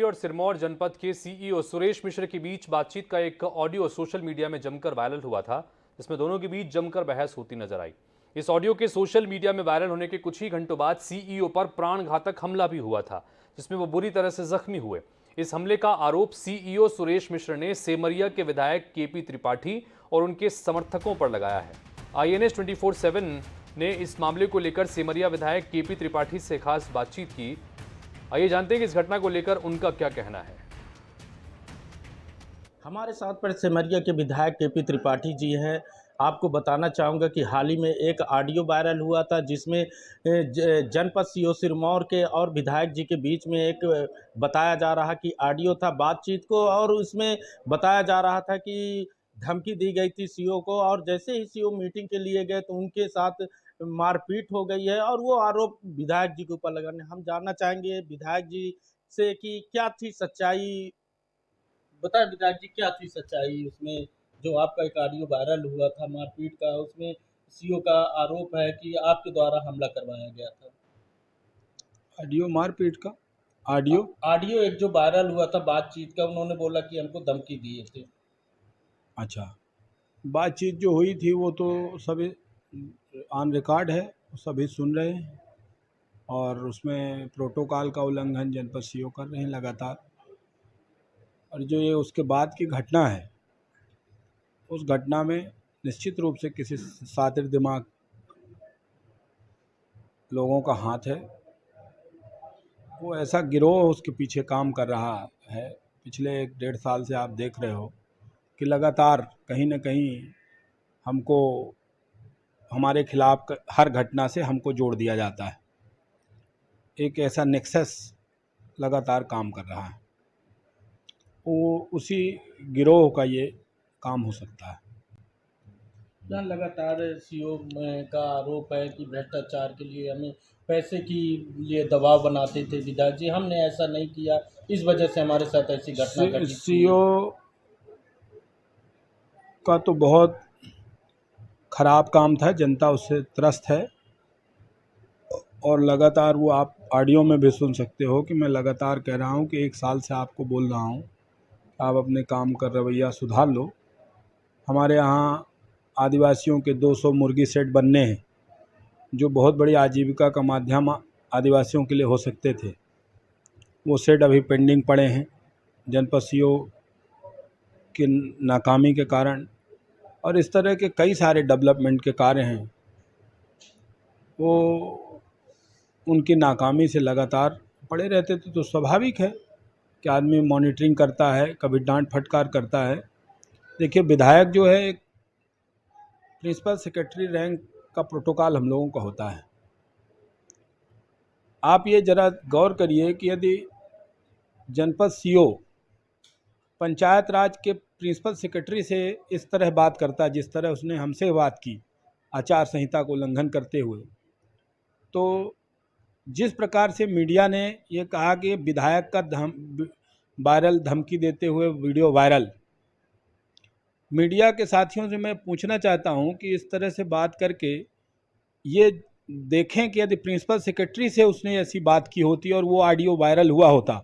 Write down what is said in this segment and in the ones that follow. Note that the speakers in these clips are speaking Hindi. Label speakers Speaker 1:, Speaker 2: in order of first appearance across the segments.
Speaker 1: और सिरमौर जनपद के सीईओ सुरेश मिश्र के बीच बातचीत का एक ऑडियो सोशल मीडिया में जमकर वायरल हुआ था, जिसमें दोनों के बीच जमकर बहस होती नजर आई। इस ऑडियो के सोशल मीडिया में वायरल होने के कुछ ही घंटों बाद सीईओ पर प्राणघातक हमला भी हुआ था, जिसमें वो बुरी तरह से जख्मी हुए। इस हमले का आरोप सीईओ सुरेश मिश्र ने सेमरिया के विधायक केपी त्रिपाठी और उनके समर्थकों पर लगाया है। INS 24/7 ने इस मामले को लेकर सेमरिया विधायक केपी त्रिपाठी से खास बातचीत की। आइए जानते हैं कि इस घटना को लेकर उनका क्या कहना है।
Speaker 2: हमारे साथ पर सेमरिया के विधायक केपी त्रिपाठी जी हैं। आपको बताना चाहूँगा कि हाल ही में एक ऑडियो वायरल हुआ था, जिसमें जनपद सीईओ सिरमौर के और विधायक जी के बीच में एक बताया जा रहा कि ऑडियो था बातचीत को, और उसमें बताया जा रहा था कि धमकी दी गई थी सीईओ को, और जैसे ही सीईओ मीटिंग के लिए गए तो उनके साथ मारपीट हो गई है, और वो आरोप विधायक जी के ऊपर लगाने। हम जानना चाहेंगे विधायक जी से कि क्या थी सच्चाई। बताएं विधायक जी, क्या थी सच्चाई उसमें, जो आपका एक ऑडियो वायरल हुआ था मारपीट का, उसमें सीईओ का आरोप है कि आपके द्वारा हमला करवाया गया था।
Speaker 3: ऑडियो मारपीट का ऑडियो
Speaker 2: ऑडियो एक जो वायरल हुआ था बातचीत का, उन्होंने बोला कि हमको धमकी दिए थे।
Speaker 3: अच्छा, बातचीत जो हुई थी वो तो सभी ऑन रिकॉर्ड है, सभी सुन रहे हैं, और उसमें प्रोटोकॉल का उल्लंघन जनपद सीईओ कर रहे हैं लगातार। और जो ये उसके बाद की घटना है, उस घटना में निश्चित रूप से किसी सातिर दिमाग लोगों का हाथ है। वो ऐसा गिरोह उसके पीछे काम कर रहा है। पिछले 1-1.5 साल से आप देख रहे हो कि लगातार कहीं न कहीं हमको, हमारे खिलाफ हर घटना से हमको जोड़ दिया जाता है। एक ऐसा नेक्सस लगातार काम कर रहा है, वो उसी गिरोह का ये काम हो सकता है।
Speaker 2: यहाँ लगातार सीईओ का आरोप है कि भ्रष्टाचार के लिए हमें पैसे की लिए दबाव बनाते थे विधायक जी, हमने ऐसा नहीं किया, इस वजह से हमारे साथ ऐसी घटना घटी।
Speaker 3: सीईओ का तो बहुत खराब काम था, जनता उससे त्रस्त है, और लगातार वो आप ऑडियो में भी सुन सकते हो कि मैं लगातार कह रहा हूँ कि 1 साल से आपको बोल रहा हूँ आप अपने काम का रवैया सुधार लो। हमारे यहाँ आदिवासियों के 200 मुर्गी सेट बनने हैं, जो बहुत बड़ी आजीविका का माध्यम आदिवासियों के लिए हो सकते थे। वो सेट अभी पेंडिंग पड़े हैं जनपद सीईओ की नाकामी के कारण, और इस तरह के कई सारे डेवलपमेंट के कार्य हैं, वो उनकी नाकामी से लगातार पड़े रहते थे। तो स्वाभाविक है कि आदमी मॉनिटरिंग करता है, कभी डांट फटकार करता है। देखिए, विधायक जो है एक प्रिंसिपल सेक्रेटरी रैंक का प्रोटोकॉल हम लोगों का होता है। आप ये ज़रा गौर करिए कि यदि जनपद सीईओ पंचायत राज के प्रिंसिपल सेक्रेटरी से इस तरह बात करता है जिस तरह उसने हमसे बात की आचार संहिता को उल्लंघन करते हुए, तो जिस प्रकार से मीडिया ने ये कहा कि विधायक का वायरल धमकी देते हुए वीडियो वायरल, मीडिया के साथियों से मैं पूछना चाहता हूं कि इस तरह से बात करके ये देखें कि यदि प्रिंसिपल सेक्रेटरी से उसने ऐसी बात की होती और वो ऑडियो वायरल हुआ होता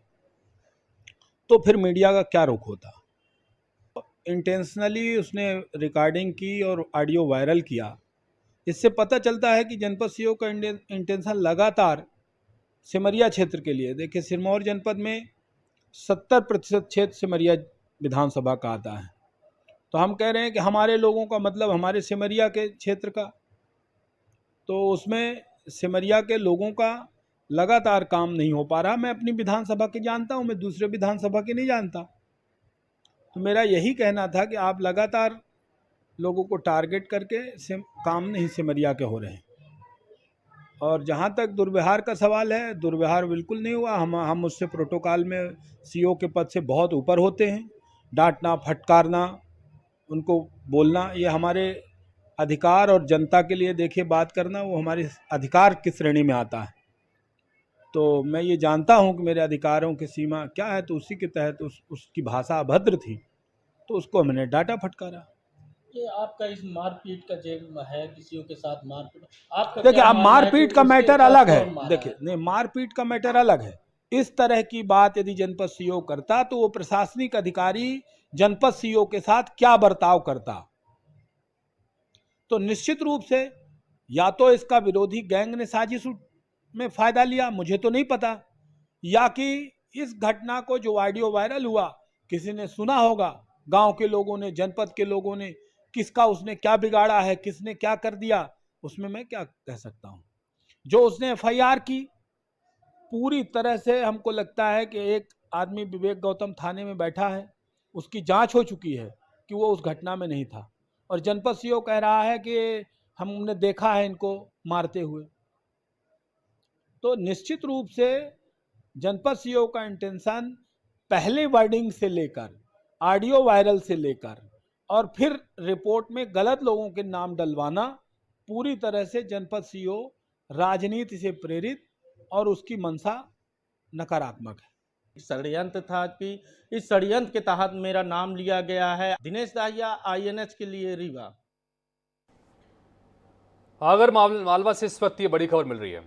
Speaker 3: तो फिर मीडिया का क्या रुख होता। इंटेंशनली उसने रिकॉर्डिंग की और ऑडियो वायरल किया। इससे पता चलता है कि जनपद सीईओ का इंटेंशन लगातार सिमरिया क्षेत्र के लिए, देखिए सिरमौर जनपद में 70% क्षेत्र सिमरिया विधानसभा का आता है, तो हम कह रहे हैं कि हमारे लोगों का मतलब हमारे सिमरिया के क्षेत्र का, तो उसमें सिमरिया के लोगों का लगातार काम नहीं हो पा रहा। मैं अपनी विधानसभा के जानता हूं, मैं दूसरे विधानसभा के नहीं जानता। तो मेरा यही कहना था कि आप लगातार लोगों को टारगेट करके काम नहीं सिमरिया के हो रहे हैं। और जहां तक दुर्व्यवहार का सवाल है, दुर्व्यवहार बिल्कुल नहीं हुआ। हम उससे प्रोटोकॉल में सीईओ के पद से बहुत ऊपर होते हैं। डांटना, फटकारना, उनको बोलना, ये हमारे अधिकार, और जनता के लिए देखिए बात करना वो हमारे अधिकार की श्रेणी में आता है। तो मैं ये जानता हूं कि मेरे अधिकारों की सीमा क्या है, तो उसी के तहत उसकी भाषा अभद्र थी तो उसको हमने डांटा फटकारा।
Speaker 2: ये आपका इस मारपीट का जो है, किसी के साथ मारपीट, आपका
Speaker 3: देखिए,
Speaker 2: क्या
Speaker 3: अब
Speaker 2: मानना है कि
Speaker 3: मारपीट का
Speaker 2: उसके
Speaker 3: मैटर
Speaker 2: साथ
Speaker 3: अलग है।
Speaker 2: कौन मारा
Speaker 3: देखिए, नहीं, मारपीट का मैटर अलग है, इस तरह की बात यदि जनपद सीओ करता तो वो प्रशासनिक अधिकारी जनपद सीओ के साथ क्या बर्ताव करता। तो निश्चित रूप से या तो इसका विरोधी गैंग ने साजिश में फायदा लिया, मुझे तो नहीं पता, या कि इस घटना को जो ऑडियो वायरल हुआ किसी ने सुना होगा, गांव के लोगों ने, जनपद के लोगों ने, किसका उसने क्या बिगाड़ा है, किसने क्या कर दिया, उसमें मैं क्या कह सकता हूं। जो उसने एफआईआर की, पूरी तरह से हमको लगता है कि एक आदमी विवेक गौतम थाने में बैठा है, उसकी जांच हो चुकी है कि वो उस घटना में नहीं था, और जनपद सीओ कह रहा है कि हमने देखा है इनको मारते हुए। तो निश्चित रूप से जनपद सीओ का इंटेंशन पहले वर्डिंग से लेकर, ऑडियो वायरल से लेकर और फिर रिपोर्ट में गलत लोगों के नाम डलवाना, पूरी तरह से जनपद सीओ राजनीति से प्रेरित और उसकी मंशा नकारात्मक है।
Speaker 2: षड्यंत्र था कि इस षड्यंत्र के तहत मेरा नाम लिया गया है। दिनेश दाहिया, INH के लिए रीवा।
Speaker 1: आगर मालवा से इस वक्त ये बड़ी खबर मिल रही है।